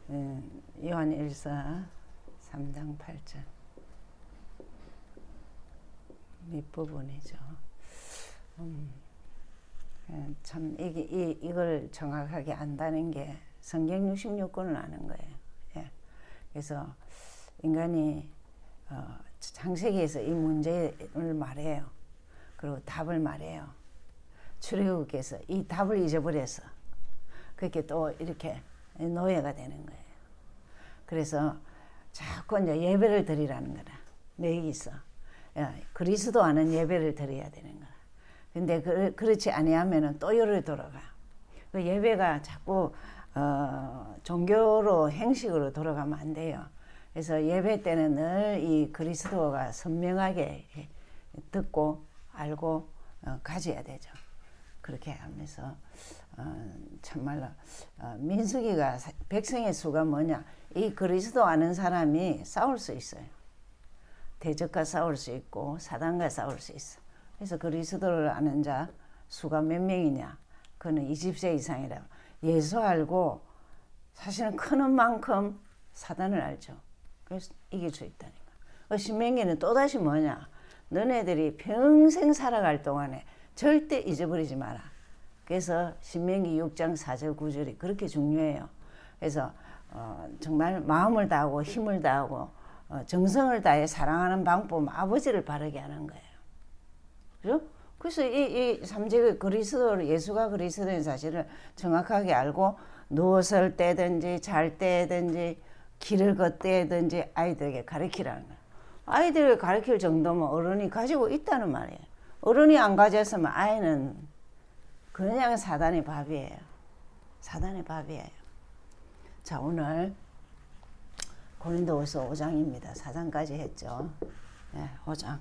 요한일서 3장 8절 밑부분이죠. 참 이걸 정확하게 안다는 게 성경 66권을 아는 거예요. 예. 그래서 인간이 창세기에서 이 문제를 말해요. 그리고 답을 말해요. 출애굽께서 이 답을 잊어버려서 그렇게 또 이렇게 노예가 되는 거예요. 그래서 자꾸 이제 예배를 드리라는 거라. 여기서 그리스도 아는 예배를 드려야 되는 거라. 근데 그렇지 아니하면은 또 요를 돌아가. 그 예배가 자꾸 종교로 행식으로 돌아가면 안 돼요. 그래서 예배 때는 늘 이 그리스도가 선명하게 듣고 알고 가져야 되죠. 그렇게 하면서 참말로 민수기가 백성의 수가 뭐냐, 이 그리스도 아는 사람이 싸울 수 있어요. 대적과 싸울 수 있고 사단과 싸울 수 있어. 그래서 그리스도를 아는 자 수가 몇 명이냐, 그는 20세 이상이라고. 예수 알고 사실은 크는 만큼 사단을 알죠. 그래서 이길 수 있다니까. 신명기는 또다시 뭐냐, 너네들이 평생 살아갈 동안에 절대 잊어버리지 마라. 그래서 신명기 6장 4절 9절이 그렇게 중요해요. 그래서 정말 마음을 다하고 힘을 다하고 정성을 다해 사랑하는 방법, 아버지를 바르게 하는 거예요. 그죠? 그래서 이 삼재의 그리스도를, 예수가 그리스도인 사실을 정확하게 알고 누웠을 때든지 잘 때든지 길을 걷때든지 아이들에게 가르치라는 거예요. 아이들에게 가르칠 정도면 어른이 가지고 있다는 말이에요. 어른이 안 가졌으면 아이는 그냥 사단의 밥이에요. 사단의 밥이에요. 자, 오늘 고린도후서 5장입니다. 4장까지 했죠. 네, 5장.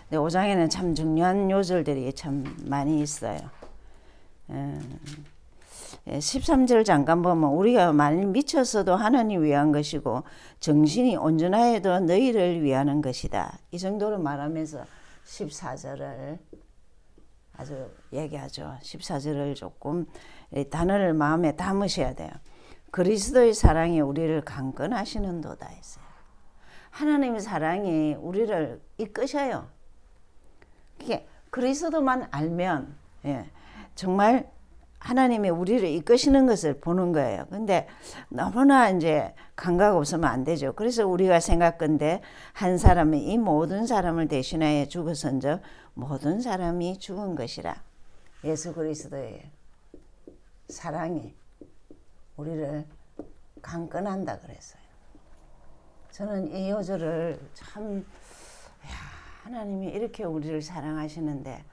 네, 5장에는 참 중요한 요절들이 참 많이 있어요. 13절 잠깐 보면 우리가 만일 미쳤어도 하나님 위한 것이고 정신이 온전하여도 너희를 위하는 것이다. 이 정도로 말하면서 14절을 아주 얘기하죠. 14절을 조금 단어를 마음에 담으셔야 돼요. 그리스도의 사랑이 우리를 강건하시는도다 했어요. 하나님의 사랑이 우리를 이끄셔요. 그게 그리스도만 알면 정말 하나님이 우리를 이끄시는 것을 보는 거예요. 근데 너무나 이제 감각 없으면 안 되죠. 그래서 우리가 생각건대 한 사람이 이 모든 사람을 대신하여 죽어선즉 모든 사람이 죽은 것이라. 예수 그리스도의 사랑이 우리를 강건한다 그랬어요. 저는 이 요절을 참, 하나님이 이렇게 우리를 사랑하시는데,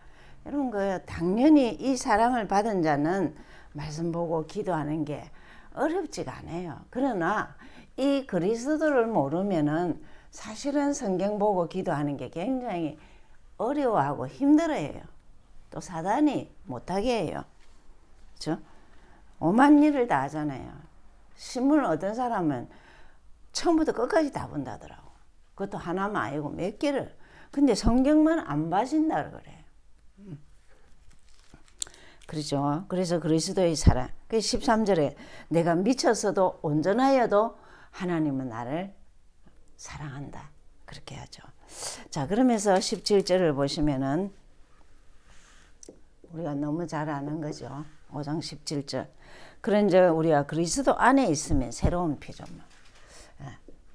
이런 거 당연히 이 사랑을 받은 자는 말씀 보고 기도하는 게 어렵지가 않아요. 그러나 이 그리스도를 모르면은 사실은 성경 보고 기도하는 게 굉장히 어려워하고 힘들어해요. 또 사단이 못하게 해요. 그렇죠? 오만 일을 다 하잖아요. 신문을 어떤 사람은 처음부터 끝까지 다 본다더라고. 그것도 하나만 아니고 몇 개를. 근데 성경만 안 봐진다 그래. 그렇죠. 그래서 그리스도의 사랑. 13절에 내가 미쳤어도 온전하여도 하나님은 나를 사랑한다. 그렇게 하죠. 자, 그러면서 17절을 보시면은 우리가 너무 잘 아는 거죠. 5장 17절. 그런즉 우리가 그리스도 안에 있으면 새로운 피조물.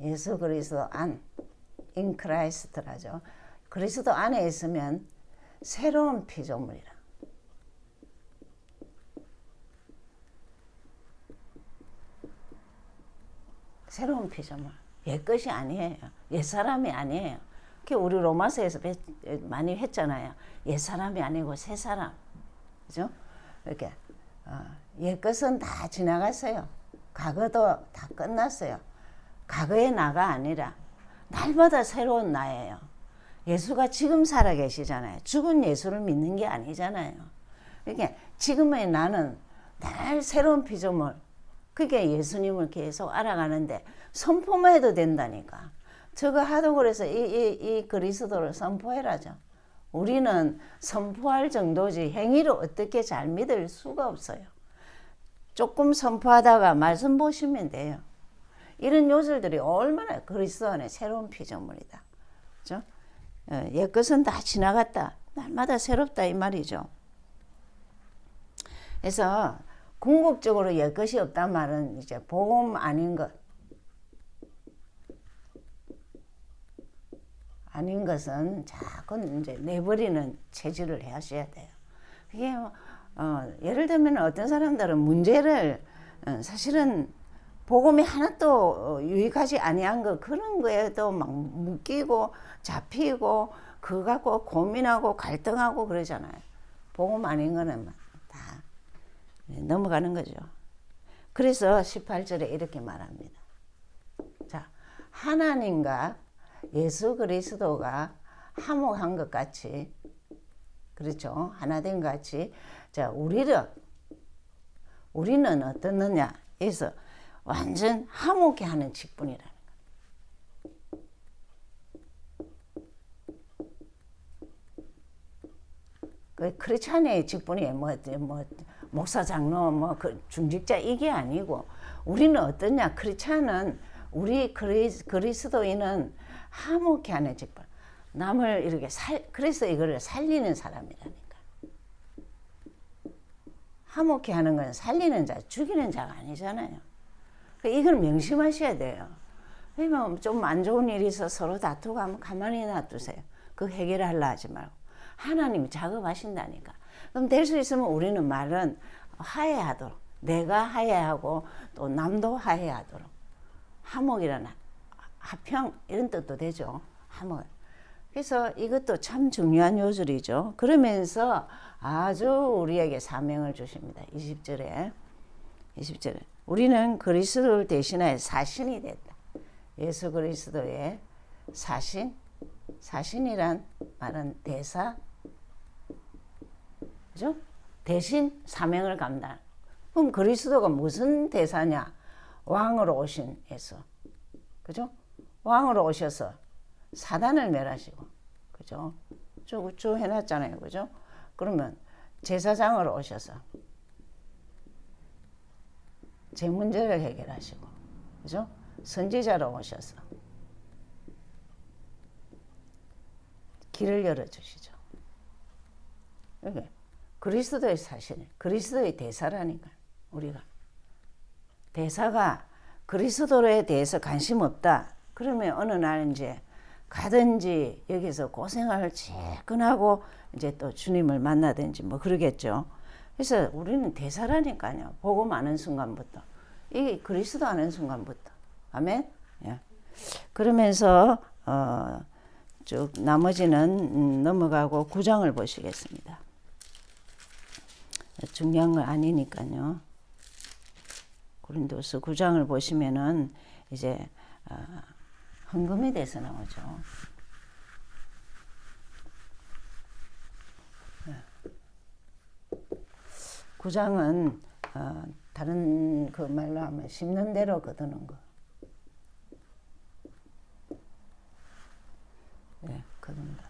예수 그리스도 안, in Christ라죠. 그리스도 안에 있으면 새로운 피조물이라. 새로운 피조물. 옛것이 아니에요. 옛사람이 아니에요. 우리 로마서에서 많이 했잖아요. 옛사람이 아니고 새사람. 그죠? 이렇게 옛것은 다 지나갔어요. 과거도 다 끝났어요. 과거의 나가 아니라 날마다 새로운 나예요. 예수가 지금 살아계시잖아요. 죽은 예수를 믿는 게 아니잖아요. 그러니까 지금의 나는 날 새로운 피조물. 그게 예수님을 계속 알아가는데 선포만 해도 된다니까. 저거 하도 그래서 이 그리스도를 선포해라죠. 우리는 선포할 정도지 행위로 어떻게 잘 믿을 수가 없어요. 조금 선포하다가 말씀 보시면 돼요. 이런 요절들이 얼마나 그리스도 안에 새로운 피조물이다. 그죠? 옛것은 다 지나갔다. 날마다 새롭다 이 말이죠. 그래서 궁극적으로 옛것이 없단 말은 이제 복음 아닌 것. 아닌 것은 자꾸 이제 내버리는 체질을 하셔야 돼요. 이게 예를 들면 어떤 사람들은 문제를 사실은 복음이 하나도 유익하지 아니한 거 그런 거에도 막 묶이고 잡히고 그거 갖고 고민하고 갈등하고 그러잖아요. 복음 아닌 거는 다 넘어가는 거죠. 그래서 18절에 이렇게 말합니다. 자, 하나님과 예수 그리스도가 화목한 것 같이, 그렇죠? 하나 된 것 같이, 자, 우리는 어떻느냐? 해서 완전 화목해 하는 직분이라는 거. 크리스찬의 직분이 목사, 장로, 중직자 이게 아니고 우리는 어떠냐? 크리스찬은 우리 그리스도인은 화목해 하는 직분. 남을 이렇게 그래서 이거를 살리는 사람이라니까. 화목해 하는 건 살리는 자, 죽이는 자가 아니잖아요. 이걸 명심하셔야 돼요. 그러면 좀 안 좋은 일이 있어 서로 다투고 하면 가만히 놔두세요. 그 해결하려 하지 말고. 하나님이 작업하신다니까. 그럼 될 수 있으면 우리는 말은 화해하도록. 내가 화해하고 또 남도 화해하도록. 화목이라는 화평 이런 뜻도 되죠. 화목. 그래서 이것도 참 중요한 요절이죠. 그러면서 아주 우리에게 사명을 주십니다. 20절에 우리는 그리스도를 대신하여 사신이 됐다. 예수 그리스도의 사신이란 말은 대사, 그죠? 대신 사명을 감당. 그럼 그리스도가 무슨 대사냐? 왕으로 오신 예수, 그죠? 왕으로 오셔서 사단을 멸하시고, 그죠? 쭉 해놨잖아요, 그죠? 그러면 제사장으로 오셔서 제 문제를 해결하시고, 그죠? 선지자로 오셔서 길을 열어주시죠. 이게 그리스도의 사실, 그리스도의 대사라니까. 우리가 대사가 그리스도에 대해서 관심 없다. 그러면 어느 날 이제 가든지 여기서 고생을 채끈하고 이제 또 주님을 만나든지 뭐 그러겠죠. 그래서 우리는 대사라니까요. 복음 아는 순간부터. 이게 그리스도 아는 순간부터. 아멘? 예. 그러면서 쭉 나머지는 넘어가고 9장을 보시겠습니다. 중요한 건 아니니까요. 고린도서 9장을 보시면은 이제 헌금에 대해서 나오죠. 9장은 다른 그 말로 하면 심는 대로 거두는 거. 네, 거둔다.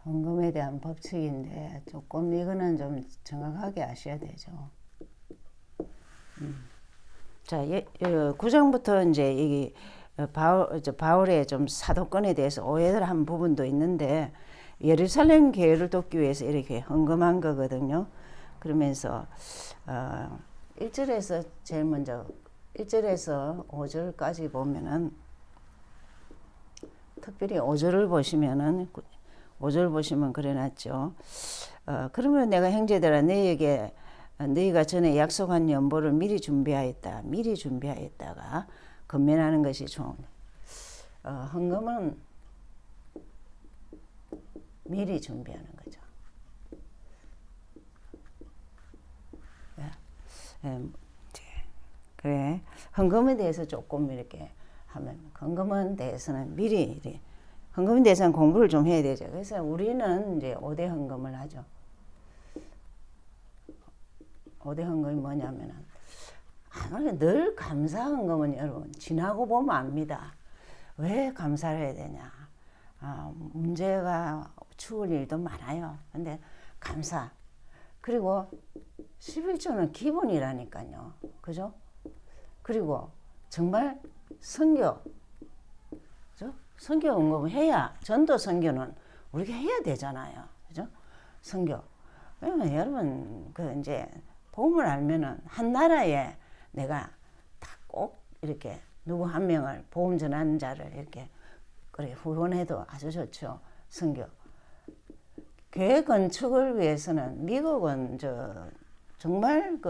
헌금에 대한 법칙인데 조금 이거는 좀 정확하게 아셔야 되죠. 자, 9장부터 이제 이 바울의 좀 사도권에 대해서 오해를 한 부분도 있는데 예루살렘 교회를 돕기 위해서 이렇게 헌금한 거거든요. 그러면서 1절에서 제일 먼저 1절에서 5절까지 보면은 특별히 5절을 보시면은 5절 보시면 그래놨죠. 그러면 내가 형제들아 너희가 전에 약속한 연보를 미리 준비하였다. 미리 준비하였다가 건면하는 것이 좋은. 헌금은 미리 준비하는 거죠. 그래. 헌금에 대해서 조금 이렇게 하면 헌금에 대해서는 미리 이렇게 헌금에 대해서는 공부를 좀 해야 되죠. 그래서 우리는 이제 5대 헌금을 하죠. 5대 헌금이 뭐냐면은 늘 감사 헌금은 여러분 지나고 보면 압니다. 왜 감사를 해야 되냐? 문제가 추울 일도 많아요. 근데 감사. 그리고 11조는 기본이라니까요. 그죠? 그리고 정말 선교, 그죠? 선교 언급을 해야, 전도 선교는 우리가 해야 되잖아요. 그죠? 선교. 왜냐면 여러분, 이제, 복음을 알면은 한 나라에 내가 다 꼭 이렇게 누구 한 명을 복음 전하는 자를 이렇게 그래 후원해도 아주 좋죠. 선교. 교회 건축을 위해서는 미국은 정말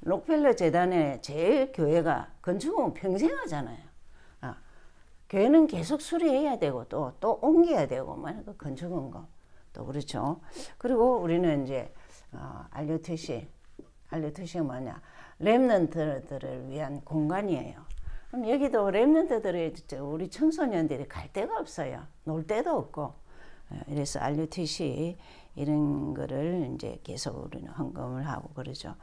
록펠러 재단의 제일 교회가 건축은 평생 하잖아요. 교회는 계속 수리해야 되고 또 옮겨야 되고 건축은 또 그렇죠. 그리고 우리는 이제 RUTC가 뭐냐? 렘넌트들을 위한 공간이에요. 그럼 여기도 렘넌트들이 우리 청소년들이 갈 데가 없어요. 놀 데도 없고. 그래서 RUTC 이런 거를 이제 계속 우리는 헌금을 하고 그러죠.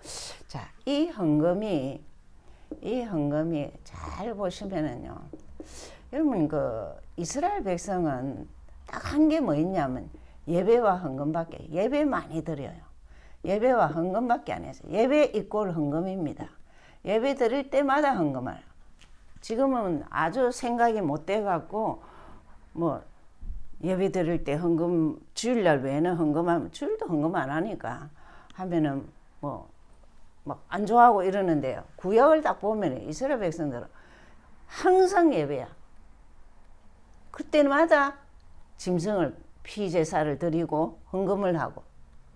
자, 이 헌금이 잘 보시면은요. 여러분 이스라엘 백성은 딱 한 게 뭐 있냐면 예배와 헌금밖에, 예배 많이 드려요. 예배와 헌금밖에 안 해서 예배 이꼴 헌금입니다. 예배 드릴 때마다 헌금을. 지금은 아주 생각이 못 돼 갖고 뭐 예배 드릴 때 헌금, 주일날 외에는 헌금하면, 주일도 헌금 안 하니까 하면은 막 안 좋아하고 이러는데요. 구약을 딱 보면 이스라엘 백성들은 항상 예배야. 그때마다 짐승을 피제사를 드리고 헌금을 하고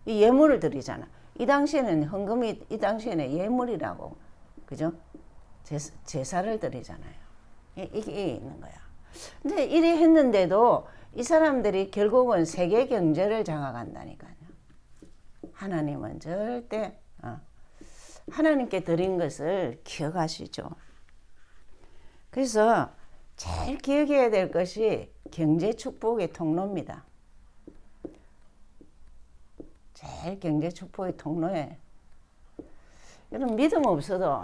이 예물을 드리잖아. 이 당시에는 헌금이 이 당시에는 예물이라고, 그죠? 제사를 드리잖아요. 이게 있는 거야. 근데 이래 했는데도 이 사람들이 결국은 세계 경제를 장악한다니까요. 하나님은 절대 하나님께 드린 것을 기억하시죠. 그래서 제일 기억해야 될 것이 경제 축복의 통로입니다. 제일 경제 축복의 통로에 여러분 믿음 없어도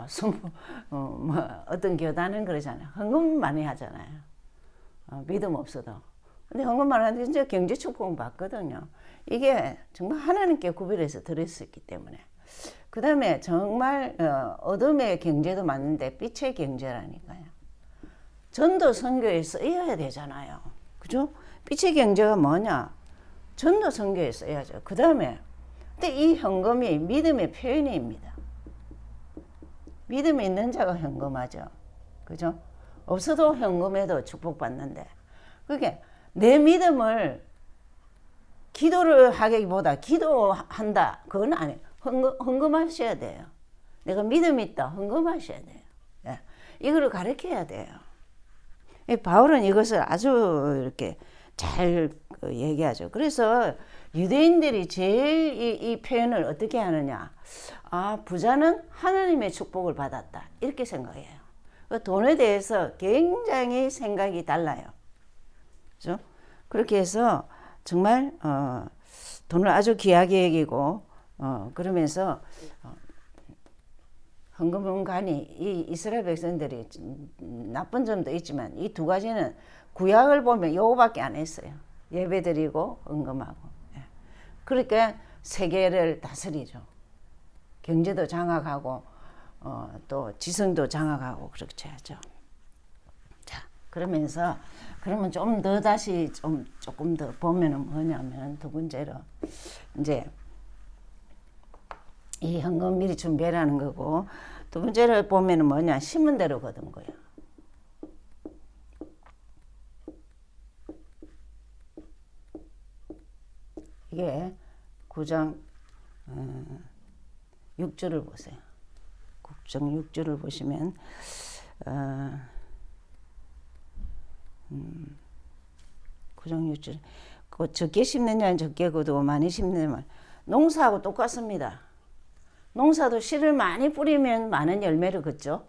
어떤 교단은 그러잖아요. 헌금 많이 하잖아요. 믿음 없어도. 근데 헌금만 하는데 진짜 경제 축복은 받거든요. 이게 정말 하나님께 구별해서 드릴 수 있기 때문에. 그 다음에 정말 어둠의 경제도 맞는데 빛의 경제라니까요. 전도 선교에 쓰여야 되잖아요. 그죠? 빛의 경제가 뭐냐? 전도 선교에 써야죠. 그 다음에 근데 이 헌금이 믿음의 표현입니다. 믿음이 있는 자가 헌금하죠. 그죠? 없어도 헌금해도 축복받는데. 그게 내 믿음을 기도를 하기보다 기도한다. 그건 아니에요. 헌금하셔야 돼요. 내가 믿음이 있다. 헌금하셔야 돼요. 예. 이거를 가르쳐야 돼요. 바울은 이것을 아주 이렇게 잘 얘기하죠. 그래서 유대인들이 제일 이 표현을 어떻게 하느냐. 부자는 하나님의 축복을 받았다. 이렇게 생각해요. 돈에 대해서 굉장히 생각이 달라요. 그죠? 그렇게 해서 정말 돈을 아주 귀하게 여기고 그러면서 헌금은간이 이 이스라엘 백성들이 나쁜 점도 있지만 이 두 가지는 구약을 보면 요거밖에 안 했어요. 예배드리고 헌금하고. 그러니까 세계를 다스리죠. 경제도 장악하고 또 지성도 장악하고 그렇게 하죠. 자, 그러면 좀 더 다시 조금 더 보면은 뭐냐면 두 번째로 이제 이 헌금 미리 준비하라는 거고, 두 번째로 보면은 뭐냐, 심은 대로 거둔 거예요. 이게 9장 6절을 보세요. 9장 6절을 보시면 9장 6절 적게 심는 자는 적게 거두고 많이 심는 자는 농사하고 똑같습니다. 농사도 씨를 많이 뿌리면 많은 열매를 걷죠.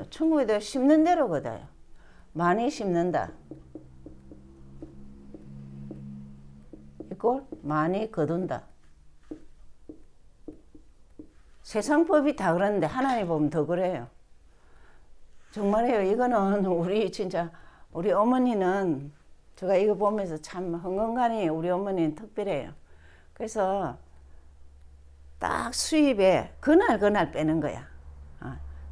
천국에도 심는 대로 거둬요. 많이 심는다. 이걸 많이 거둔다. 세상 법이 다 그러는데 하나님 보면 더 그래요. 정말이에요. 이거는 우리 진짜 우리 어머니는 제가 이거 보면서 참 헌건간이 우리 어머니는 특별해요. 그래서 딱 수입에 그날 빼는 거야.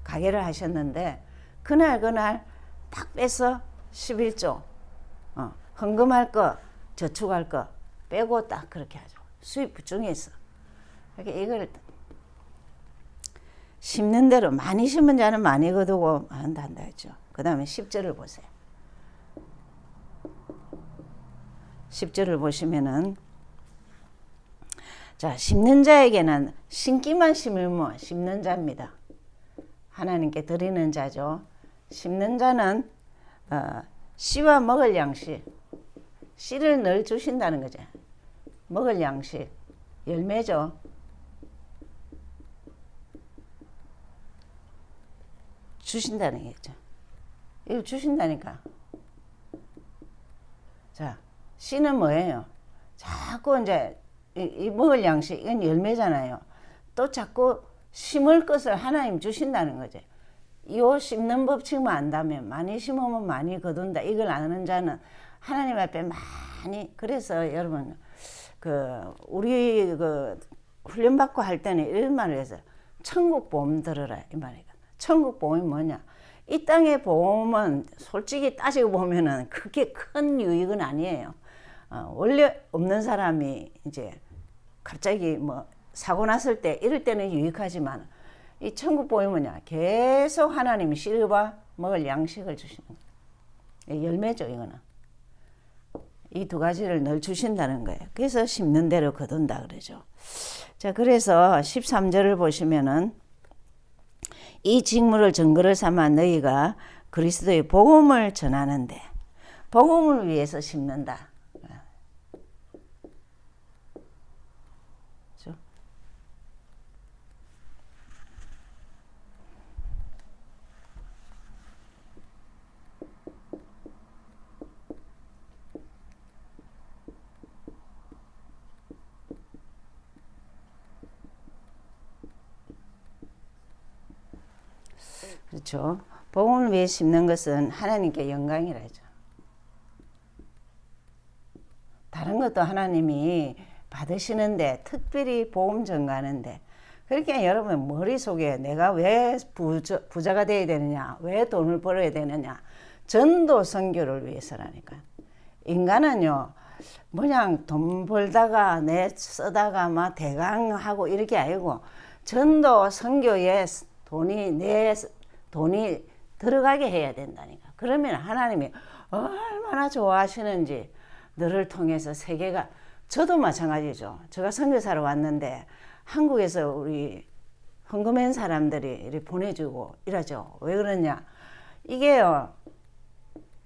가게를 하셨는데 그날 딱 빼서 11조 헌금할 거 저축할 거 빼고 딱 그렇게 하죠. 수입 부중에서. 그러니까 이걸 심는 대로 많이 심은 자는 많이 거두고 한다 했죠. 그 다음에 10절을 보세요. 10절을 보시면은 자, 심는 자에게는 심기만 심으면 심는 자입니다. 하나님께 드리는 자죠. 심는 자는 씨와 먹을 양식, 씨를 늘 주신다는 거죠. 먹을 양식, 열매죠. 주신다는 거죠. 이거 주신다니까. 자, 씨는 뭐예요? 자꾸 이제 이 먹을 양식, 이건 열매잖아요. 또 자꾸 심을 것을 하나님 주신다는 거죠. 요 심는 법칙만 안다면 많이 심으면 많이 거둔다. 이걸 아는 자는 하나님 앞에 많이. 그래서 여러분 우리 훈련 받고 할 때는 이런 말을 해서 천국 보험 들으라 이 말이거든. 천국 보험이 뭐냐? 이 땅의 보험은 솔직히 따지고 보면은 그게 큰 유익은 아니에요. 원래 없는 사람이 이제 갑자기 뭐 사고 났을 때 이럴 때는 유익하지만 이 천국 보험이 뭐냐? 계속 하나님이 씨와 먹을 양식을 주시는 거예요. 열매죠, 이거는. 이 두 가지를 늘 주신다는 거예요. 그래서 심는 대로 거둔다 그러죠. 자, 그래서 13절을 보시면은 이 직무를 증거를 삼아 너희가 그리스도의 복음을 전하는데 복음을 위해서 심는다. 그렇죠. 복음을 위해 심는 것은 하나님께 영광이라죠. 다른 것도 하나님이 받으시는데 특별히 복음 전가하는데 그렇게 여러분 머릿속에 내가 왜 부자가 돼야 되느냐, 왜 돈을 벌어야 되느냐, 전도 선교를 위해서라니까. 인간은요 그냥 돈 벌다가 내 쓰다가 막 대강하고 이렇게 아니고 전도 선교에 돈이 들어가게 해야 된다니까. 그러면 하나님이 얼마나 좋아하시는지 너를 통해서 세계가. 저도 마찬가지죠. 제가 선교사로 왔는데 한국에서 우리 헌금한 사람들이 이렇게 보내주고 이러죠. 왜 그러냐? 이게요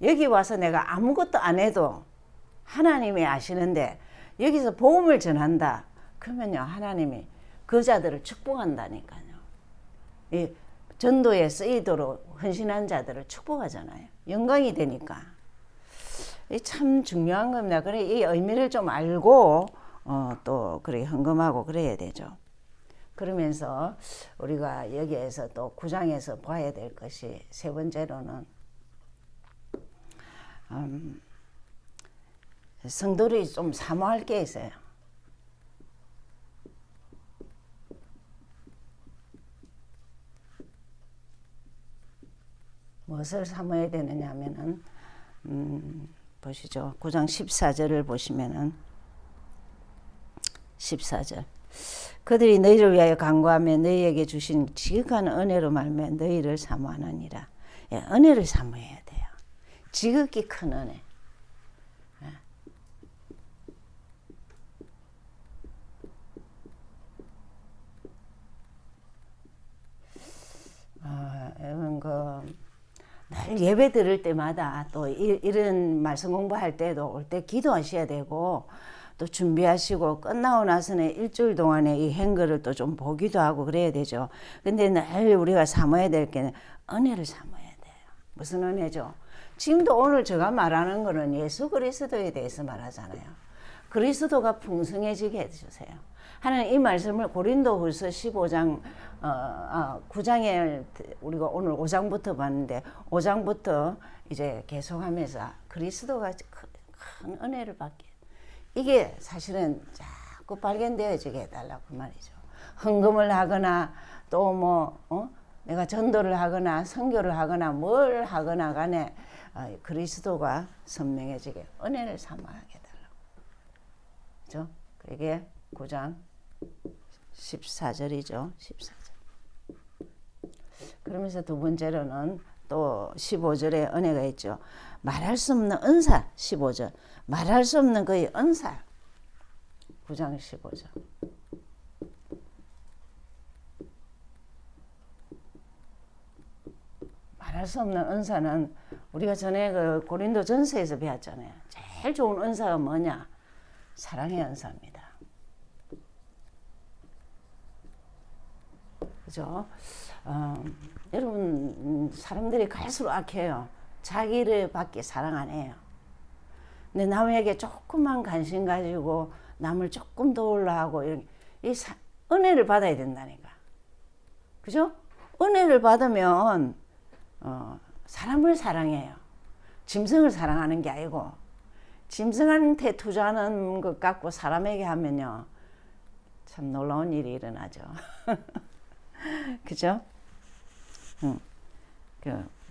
여기 와서 내가 아무것도 안 해도 하나님이 아시는데 여기서 복음을 전한다 그러면요 하나님이 그 자들을 축복한다니까요. 이 전도에 쓰이도록 헌신한 자들을 축복하잖아요. 영광이 되니까. 참 중요한 겁니다. 그래 이 의미를 좀 알고 또 그렇게 헌금하고 그래야 되죠. 그러면서 우리가 여기에서 또 9장에서 봐야 될 것이 세 번째로는 성도들이 좀 사모할 게 있어요. 무엇을 사모해야 되느냐 하면은 보시죠. 9장 14절을 보시면은 14절 그들이 너희를 위하여 간구하며 너희에게 주신 지극한 은혜로 말며 너희를 사모하느니라. 예, 은혜를 사모해야 돼요. 지극히 큰 은혜. 여러분 늘 예배 들을 때마다 또 이런 말씀 공부할 때도 올 때 기도하셔야 되고 또 준비하시고 끝나고 나서는 일주일 동안에 이 행거를 또 좀 보기도 하고 그래야 되죠. 근데 늘 우리가 사모해야 될 게 은혜를 사모해야 돼요. 무슨 은혜죠? 지금도 오늘 제가 말하는 거는 예수 그리스도에 대해서 말하잖아요. 그리스도가 풍성해지게 해주세요. 하나님 이 말씀을 고린도후서 15장 9장에 우리가 오늘 5장부터 봤는데 5장부터 이제 계속하면서 그리스도가 큰 은혜를 받게 이게 사실은 자꾸 발견되어지게 해달라고 그 말이죠. 헌금을 하거나 또 뭐 내가 전도를 하거나 선교를 하거나 뭘 하거나 간에 그리스도가 선명해지게 은혜를 삼아하게 해달라고. 그죠? 그게 9장 14절이죠. 14절. 그러면서 두 번째로는 또 15절에 은혜가 있죠. 말할 수 없는 은사. 15절. 말할 수 없는 그의 은사. 9장 15절. 말할 수 없는 은사는 우리가 전에 그 고린도 전서에서 배웠잖아요. 제일 좋은 은사가 뭐냐? 사랑의 은사입니다. 그죠? 여러분 사람들이 갈수록 악해요. 자기를 밖에 사랑 안 해요. 근데 남에게 조금만 관심 가지고 남을 조금 도우려 하고 은혜를 받아야 된다니까. 그죠? 은혜를 받으면 사람을 사랑해요. 짐승을 사랑하는 게 아니고 짐승한테 투자하는 것 같고 사람에게 하면요 참 놀라운 일이 일어나죠. 그죠?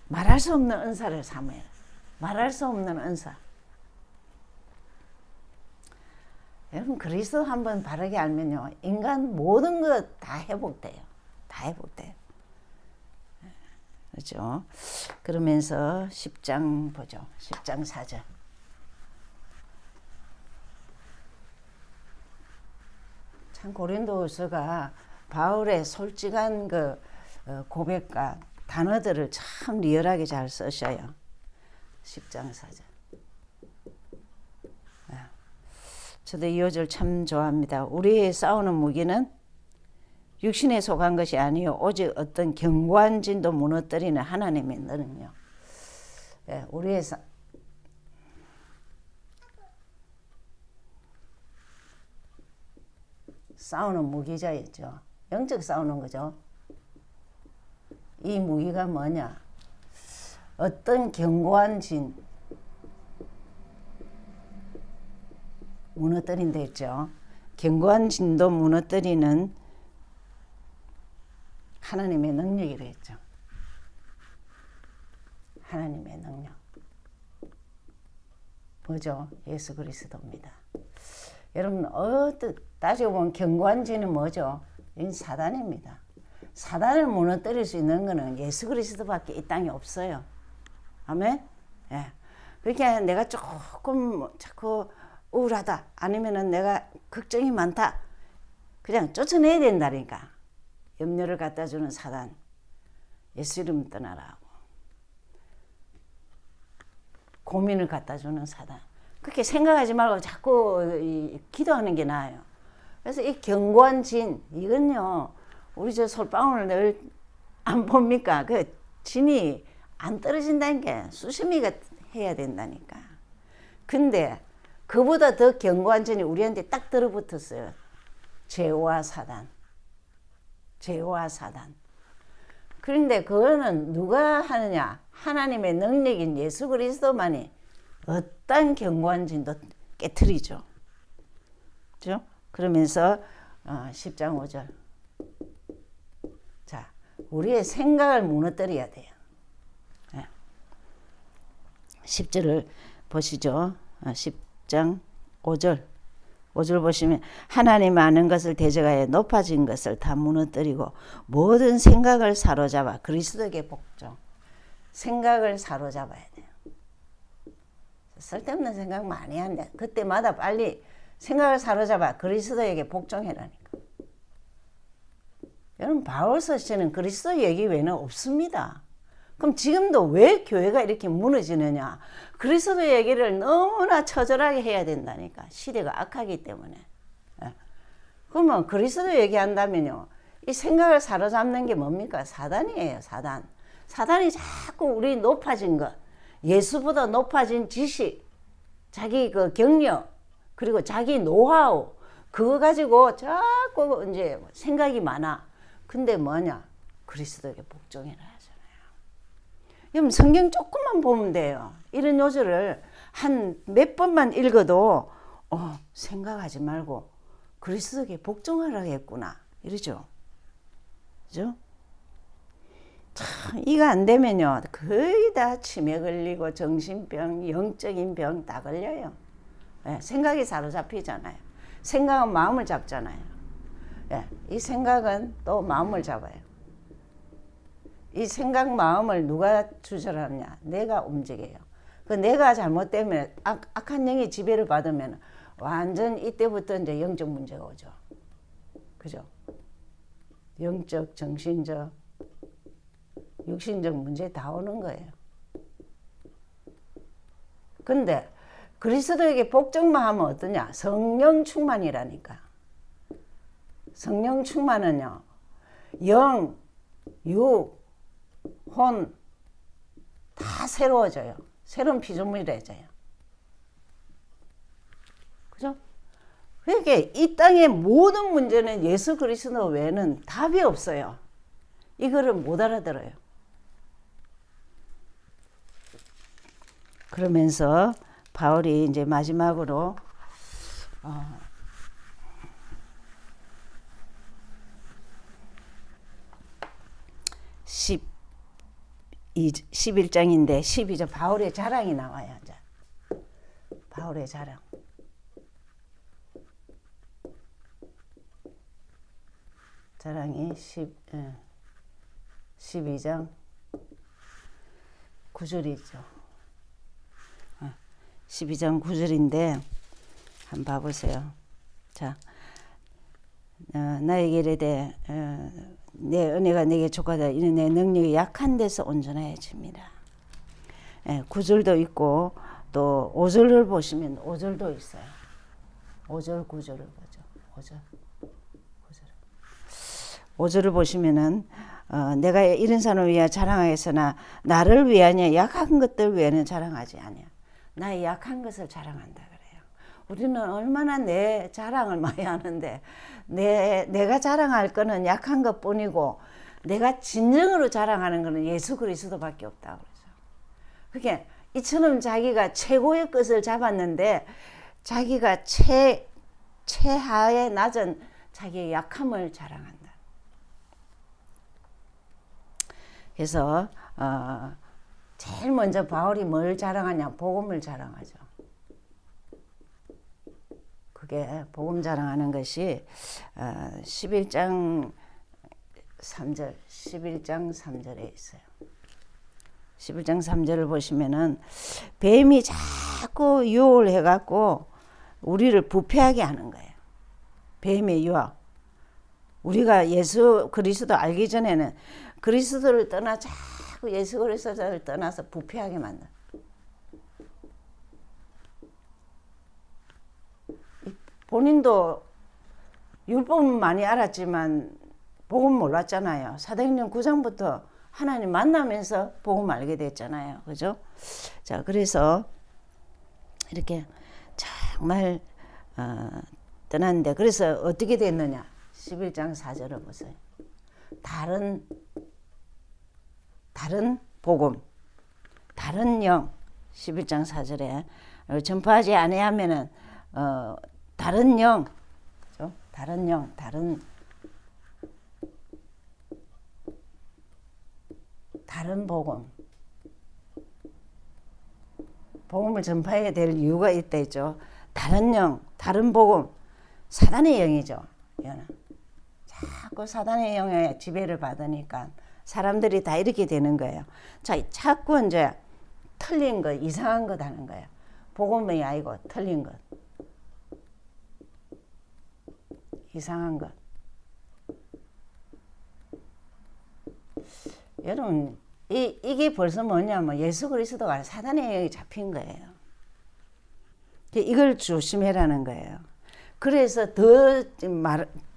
말할 수 없는 은사를 삼아요. 말할 수 없는 은사. 여러분 그리스도 한번 바르게 알면요 인간 모든 것 다 회복돼요. 다 회복돼요. 그렇죠? 그러면서 10장 보죠. 10장 4절. 참 고린도후서가 바울의 솔직한 그 고백과 단어들을 참 리얼하게 잘 쓰셔요. 10장 4절. 저도 이 5절 참 좋아합니다. 우리의 싸우는 무기는 육신에 속한 것이 아니요 오직 어떤 견고한 진도 무너뜨리는 하나님의 능력. 우리의 싸우는 무기자 있죠. 영적 싸우는 거죠. 이 무기가 뭐냐? 어떤 견고한 진 무너뜨린다 했죠. 견고한 진도 무너뜨리는 하나님의 능력이라 했죠. 하나님의 능력. 뭐죠? 예수 그리스도입니다. 여러분 따지고 보면 견고한 진은 뭐죠? 이건 사단입니다. 사단을 무너뜨릴 수 있는 것은 예수 그리스도밖에 이 땅에 없어요. 아멘? 예. 그러니까 내가 조금 자꾸 우울하다 아니면은 내가 걱정이 많다 그냥 쫓아내야 된다니까. 염려를 갖다 주는 사단. 예수 이름 떠나라 하고 고민을 갖다 주는 사단. 그렇게 생각하지 말고 자꾸 기도하는 게 나아요. 그래서 이 견고한 진 이건요 우리 저 솔방울을 늘 안 봅니까? 그 진이 안 떨어진다는 게 수심이가 해야 된다니까. 근데 그보다 더 견고한 진이 우리한테 딱 들어붙었어요. 죄와 사단. 죄와 사단. 그런데 그거는 누가 하느냐? 하나님의 능력인 예수 그리스도만이 어떤 견고한 진도 깨트리죠. 그죠? 그러면서 10장 5절. 자, 우리의 생각을 무너뜨려야 돼요. 10절을 보시죠. 10장 5절. 5절 보시면 하나님 아는 것을 대적하여 높아진 것을 다 무너뜨리고 모든 생각을 사로잡아 그리스도에게 복종. 생각을 사로잡아야 돼요. 쓸데없는 생각 많이 한다. 그때마다 빨리 생각을 사로잡아 그리스도에게 복종해라니까. 여러분 바울서 씨는 그리스도 얘기 외에는 없습니다. 그럼 지금도 왜 교회가 이렇게 무너지느냐? 그리스도 얘기를 너무나 처절하게 해야 된다니까. 시대가 악하기 때문에. 그러면 그리스도 얘기한다면요. 이 생각을 사로잡는 게 뭡니까? 사단이에요. 사단. 사단이 자꾸 우리 높아진 것, 예수보다 높아진 지식, 자기 그 경력, 그리고 자기 노하우 그거 가지고 자꾸 이제 생각이 많아. 근데 뭐냐? 그리스도에게 복종해라 하잖아요. 그럼 성경 조금만 보면 돼요. 이런 요절을 한 몇 번만 읽어도 생각하지 말고 그리스도에게 복종하라고 했구나. 이러죠. 그죠? 참 이거 안 되면요. 거의 다 치매 걸리고 정신병, 영적인 병 다 걸려요. 예, 생각이 사로잡히잖아요. 생각은 마음을 잡잖아요. 예, 이 생각은 또 마음을 잡아요. 이 생각 마음을 누가 주절하느냐? 내가 움직여요. 그 내가 잘못되면 악한 영이 지배를 받으면 완전 이때부터 이제 영적 문제가 오죠. 그죠? 영적, 정신적, 육신적 문제 다 오는 거예요. 근데 그리스도에게 복종만 하면 어떠냐? 성령 충만이라니까. 성령 충만은요. 영, 육, 혼 다 새로워져요. 새로운 피조물이 되져요. 그죠? 그러니까 이 땅의 모든 문제는 예수 그리스도 외에는 답이 없어요. 이거를 못 알아들어요. 그러면서 바울이 이제 마지막으로 11장인데 12절 바울의 자랑이 나와요. 이제. 바울의 자랑. 자랑이 12장 9절이죠. 12장 9절인데 한번 봐보세요. 자, 나에게 이르되 내 은혜가 내게 족하다. 이는 내 능력이 약한 데서 온전해집니다. 9절도 있고 또 5절을 보시면 5절도 있어요. 5절 9절을 보죠. 5절을 보시면은 내가 이런 사람을 위하여 자랑하겠으나 나를 위하여 약한 것들 외에는 자랑하지 아니야. 나의 약한 것을 자랑한다 그래요. 우리는 얼마나 내 자랑을 많이 하는데 내가 자랑할 거는 약한 것뿐이고 내가 진정으로 자랑하는 거는 예수 그리스도밖에 없다 그러죠. 그게 이처럼 자기가 최고의 것을 잡았는데 자기가 최하에 낮은 자기의 약함을 자랑한다. 그래서 제일 먼저 바울이 뭘 자랑하냐? 복음을 자랑하죠. 그게 복음 자랑하는 것이 11장 3절에 있어요. 11장 3절을 보시면은 뱀이 자꾸 유혹을 해갖고 우리를 부패하게 하는 거예요. 뱀의 유혹. 우리가 예수 그리스도 알기 전에는 그리스도를 떠나 자꾸 예수 그리스도를 떠나서 부패하게 만든. 본인도 율법은 많이 알았지만 복음 몰랐잖아요. 사도행전 9장부터 하나님 만나면서 복음 알게 됐잖아요. 그죠? 자, 그래서 이렇게 정말 떠났는데 그래서 어떻게 됐느냐? 11장 4절을 보세요. 다른 복음, 다른 영, 11장 4절에 전파하지 아니하면은 다른 영, 그렇죠? 다른 영, 다른 복음, 복음을 전파해야 될 이유가 있다 했죠. 다른 영, 다른 복음, 사단의 영이죠. 이거는 자꾸 사단의 영에 지배를 받으니까 사람들이 다 이렇게 되는 거예요. 자, 자꾸 이제 틀린 것, 이상한 것 하는 거예요. 복음이 아니고 틀린 것, 이상한 것. 여러분, 이게 벌써 뭐냐면 예수 그리스도가 사단의 영에 잡힌 거예요. 이걸 조심해라는 거예요. 그래서 더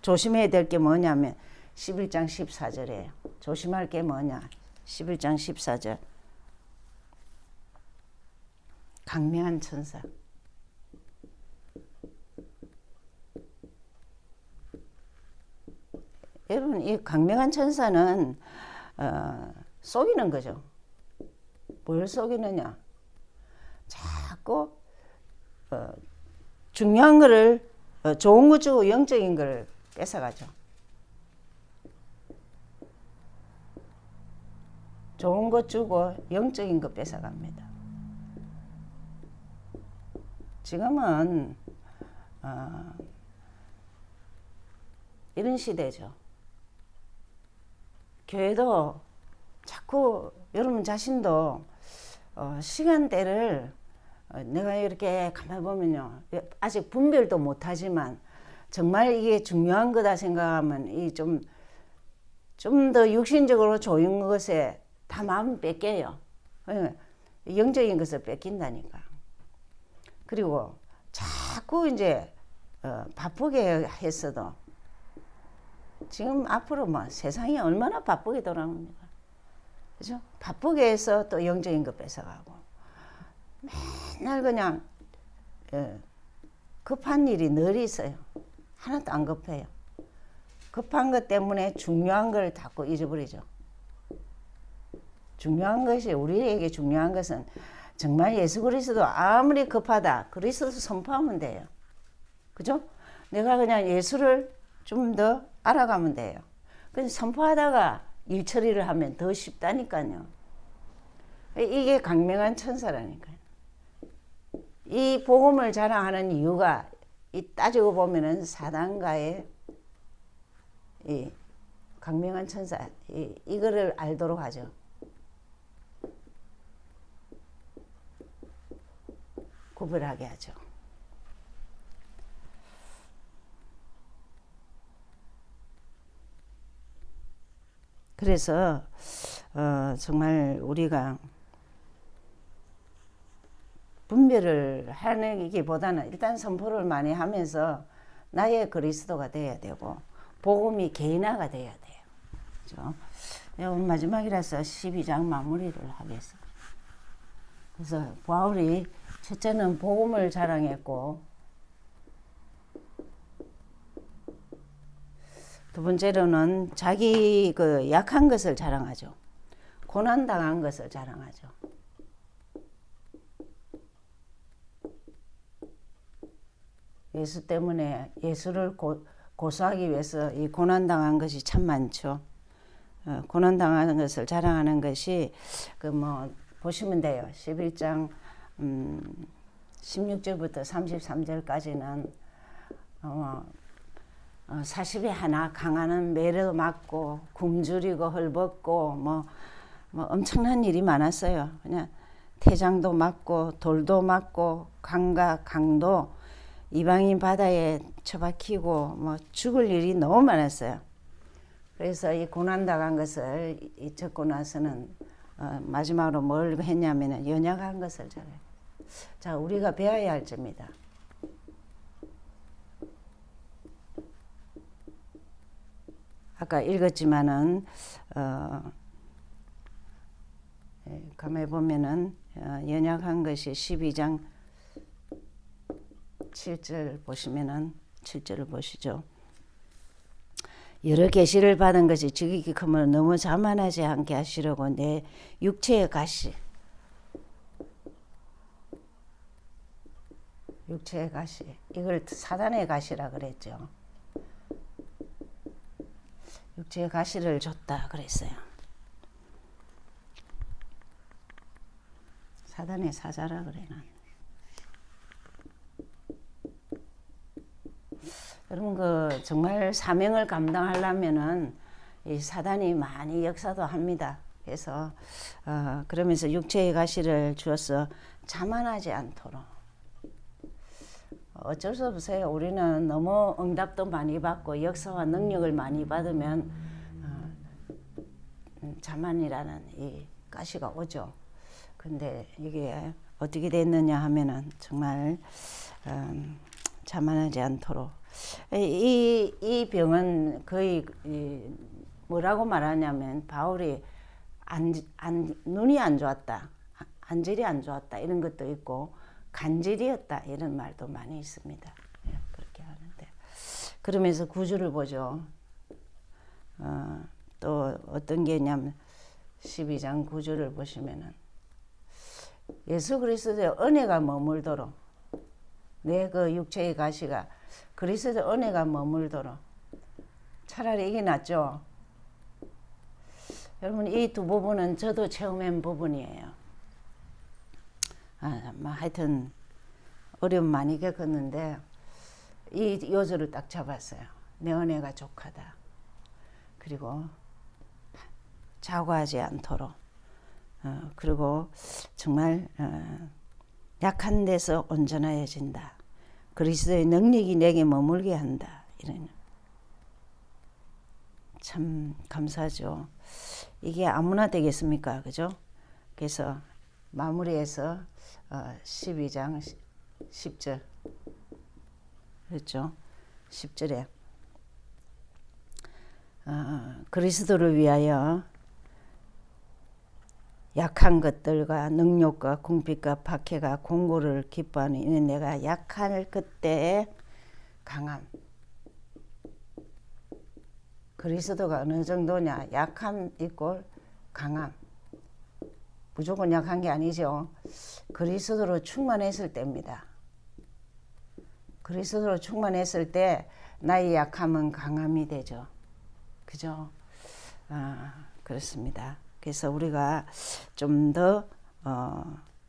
조심해야 될 게 뭐냐면 11장 14절에 조심할 게 뭐냐? 11장 14절. 강명한 천사. 여러분 이 강명한 천사는 속이는 거죠. 뭘 속이느냐? 자꾸 중요한 거를 좋은 거 주고 영적인 거를 뺏어가죠. 좋은 거 주고 영적인 거 뺏어갑니다. 지금은 이런 시대죠. 교회도 자꾸 여러분 자신도 시간대를 내가 이렇게 가만히 보면요, 아직 분별도 못하지만 정말 이게 중요한 거다 생각하면 이 좀 더 육신적으로 좋은 것에 다 마음 뺏겨요. 영적인 것을 뺏긴다니까. 그리고 자꾸 이제 바쁘게 했어도 지금 앞으로 뭐 세상이 얼마나 바쁘게 돌아갑니까? 그죠? 바쁘게 해서 또 영적인 거 뺏어가고 맨날 그냥 급한 일이 늘 있어요. 하나도 안 급해요. 급한 것 때문에 중요한 걸 자꾸 잊어버리죠. 중요한 것이, 우리에게 중요한 것은 정말 예수 그리스도 아무리 급하다 그리스도 선포하면 돼요. 그죠? 내가 그냥 예수를 좀 더 알아가면 돼요. 그래서 선포하다가 일 처리를 하면 더 쉽다니까요. 이게 강명한 천사라니까요. 이 복음을 자랑하는 이유가 따지고 보면은 사단과의 이 강명한 천사 이거를 알도록 하죠. 구별하게 하죠. 그래서 정말 우리가 분별을 하는 게보다는 일단 선포를 많이 하면서 나의 그리스도가 돼야 되고 복음이 개인화가 돼야 돼요. 그렇죠? 오늘 마지막이라서 12장 마무리를 하겠습니다. 그래서 바울이 첫째는 복음을 자랑했고, 두 번째로는 자기 그 약한 것을 자랑하죠. 고난당한 것을 자랑하죠. 예수 때문에 예수를 고소하기 위해서 이 고난당한 것이 참 많죠. 고난당하는 것을 자랑하는 것이 그 뭐 보시면 돼요. 11장 16절부터 33절까지는 40에 하나 강하는 매를 맞고 굶주리고 헐벗고 뭐 엄청난 일이 많았어요. 그냥 태장도 맞고 돌도 맞고 강과 강도 이방인 바다에 처박히고 뭐 죽을 일이 너무 많았어요. 그래서 이 고난당한 것을 적고 나서는 마지막으로 뭘 했냐면은 연약한 것을 잘해요. 자, 우리가 배워야 할 점이다. 아까 읽었지만은 가만히 보면은 연약한 것이 12장 7절 보시면은 7절을 보시죠. 여러 계시를 받은 것이 지극히 크므로 너무 자만하지 않게 하시려고 내 육체의 가시 이걸 사단의 가시라 그랬죠. 육체의 가시를 줬다 그랬어요. 사단의 사자라 그래 난. 여러분 그 정말 사명을 감당하려면은 이 사단이 많이 역사도 합니다. 그래서 그러면서 육체의 가시를 주어서 자만하지 않도록. 어쩔 수 없어요. 우리는 너무 응답도 많이 받고 역사와 능력을 많이 받으면 자만이라는 이 가시가 오죠. 근데 이게 어떻게 됐느냐 하면은 정말 자만하지 않도록. 이 병은 거의 뭐라고 말하냐면 바울이 눈이 안 좋았다, 안질이 안 좋았다 이런 것도 있고 간질이었다 이런 말도 많이 있습니다. 그렇게 하는데 그러면서 구주를 보죠. 또 어떤 게 있냐면 12장 9절을 보시면은 예수 그리스도의 은혜가 머물도록 내 그 육체의 가시가 그리스도의 은혜가 머물도록 차라리 이게 낫죠. 여러분 이 두 부분은 저도 체험한 부분이에요. 하여튼 어려움 많이 겪었는데 이 요절을 딱 잡았어요. 내 은혜가 족하다. 그리고 자고하지 않도록 그리고 정말 약한 데서 온전하여진다. 그리스도의 능력이 내게 머물게 한다. 이런 참 감사하죠. 이게 아무나 되겠습니까? 그죠? 그래서 마무리해서 12장 10절 그렇죠? 10절에 그리스도를 위하여 약한 것들과 능욕과 궁핍과 박해가 공고를 기뻐하는 이는 내가 약할 그때의 강함. 그리스도가 어느 정도냐? 약함 이꼴 강함. 무조건 약한 게 아니죠. 그리스도로 충만했을 때입니다. 그리스도로 충만했을 때 나의 약함은 강함이 되죠. 그죠? 그렇습니다. 그래서 우리가 좀 더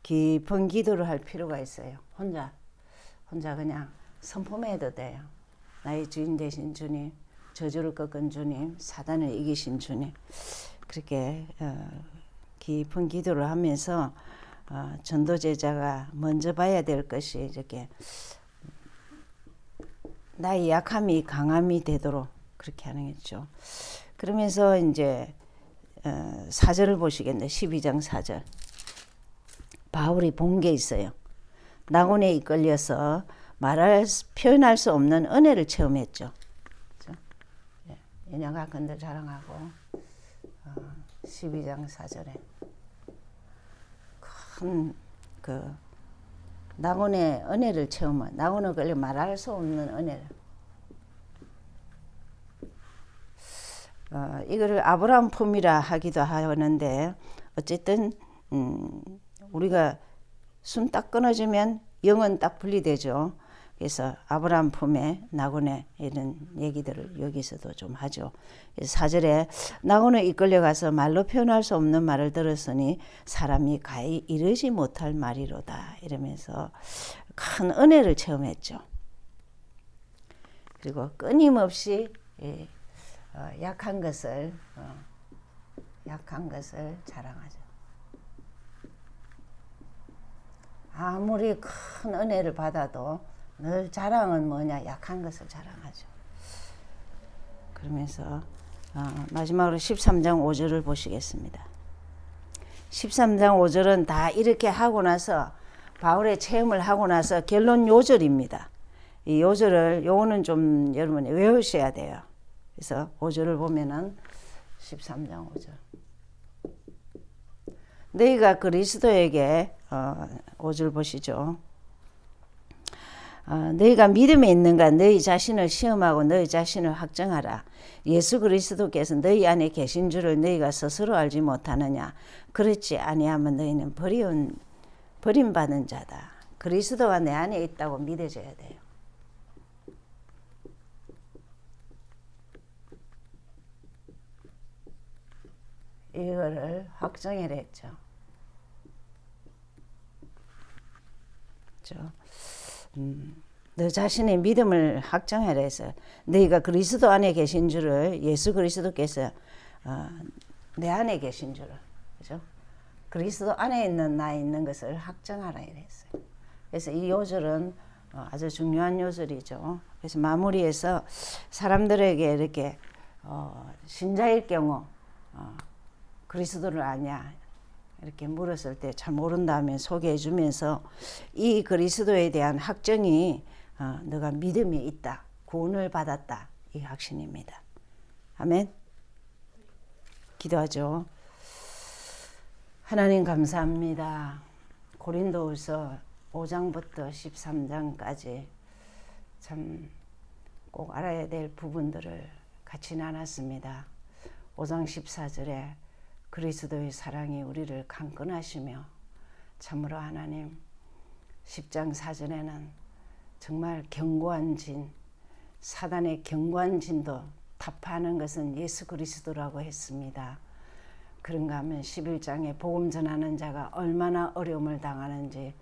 깊은 기도를 할 필요가 있어요. 혼자 그냥 선포해도 돼요. 나의 주인 되신 주님, 저주를 꺾은 주님, 사단을 이기신 주님. 그렇게 깊은 기도를 하면서 전도제자가 먼저 봐야 될 것이 이렇게 나의 약함이 강함이 되도록 그렇게 하는 거죠. 그러면서 이제 4절을 보시겠네. 12장 4절. 바울이 본 게 있어요. 낙원에 이끌려서 표현할 수 없는 은혜를 체험했죠. 그렇죠? 인형아 건들 자랑하고 12장 4절에 큰 그 낙원의 은혜를 체험한 낙원에 걸려 말할 수 없는 은혜를 이거를 아브라함 품이라 하기도 하는데 어쨌든 우리가 숨 딱 끊어지면 영은 딱 분리되죠. 그래서 아브라함 품에 낙원에 이런 얘기들을 여기서도 좀 하죠. 4절에 낙원에 이끌려가서 말로 표현할 수 없는 말을 들었으니 사람이 가히 이르지 못할 말이로다. 이러면서 큰 은혜를 체험했죠. 그리고 끊임없이 약한 것을 자랑하죠. 아무리 큰 은혜를 받아도 늘 자랑은 뭐냐? 약한 것을 자랑하죠. 그러면서 마지막으로 13장 5절을 보시겠습니다. 13장 5절은 다 이렇게 하고 나서 바울의 체험을 하고 나서 결론 요절입니다. 이 요절을 요거는 좀 여러분이 외우셔야 돼요. 그래서 5절을 보면은 13장 5절. 너희가 그리스도에게 5절 보시죠. 너희가 믿음에 있는가 너희 자신을 시험하고 너희 자신을 확정하라. 예수 그리스도께서 너희 안에 계신 줄을 너희가 스스로 알지 못하느냐. 그렇지 아니하면 너희는 버림받은 자다. 그리스도가 내 안에 있다고 믿어줘야 돼요. 이거를 확정해라 했죠. 그렇죠? 너 자신의 믿음을 확정하라 해서 너희가 그리스도 안에 계신 줄을 예수 그리스도께서 내 안에 계신 줄을 그죠? 그리스도 안에 있는 나 있는 것을 확정하라 이랬어요. 그래서 이 요절은 아주 중요한 요절이죠. 그래서 마무리해서 사람들에게 이렇게 신자일 경우 그리스도를 아냐 이렇게 물었을 때 잘 모른다 하면 소개해 주면서 이 그리스도에 대한 확정이 너가 믿음이 있다. 구원을 받았다. 이 확신입니다. 아멘. 기도하죠. 하나님 감사합니다. 고린도후서 5장부터 13장까지 참 꼭 알아야 될 부분들을 같이 나눴습니다. 5장 14절에 그리스도의 사랑이 우리를 강권하시며 참으로 하나님 10장 4절에는 정말 견고한 진, 사단의 견고한 진도 타파하는 것은 예수 그리스도라고 했습니다. 그런가 하면 11장에 복음 전하는 자가 얼마나 어려움을 당하는지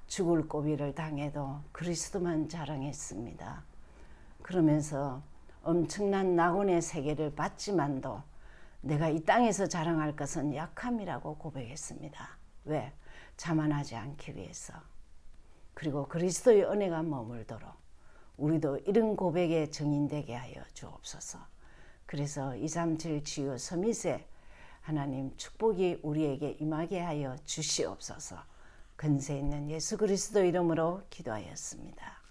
죽을 고비를 당해도 그리스도만 자랑했습니다. 그러면서 엄청난 낙원의 세계를 받지만도 내가 이 땅에서 자랑할 것은 약함이라고 고백했습니다. 왜? 자만하지 않기 위해서. 그리고 그리스도의 은혜가 머물도록 우리도 이런 고백에 증인되게 하여 주옵소서. 그래서 237 치유 서밋에 하나님 축복이 우리에게 임하게 하여 주시옵소서. 근세 있는 예수 그리스도 이름으로 기도하였습니다.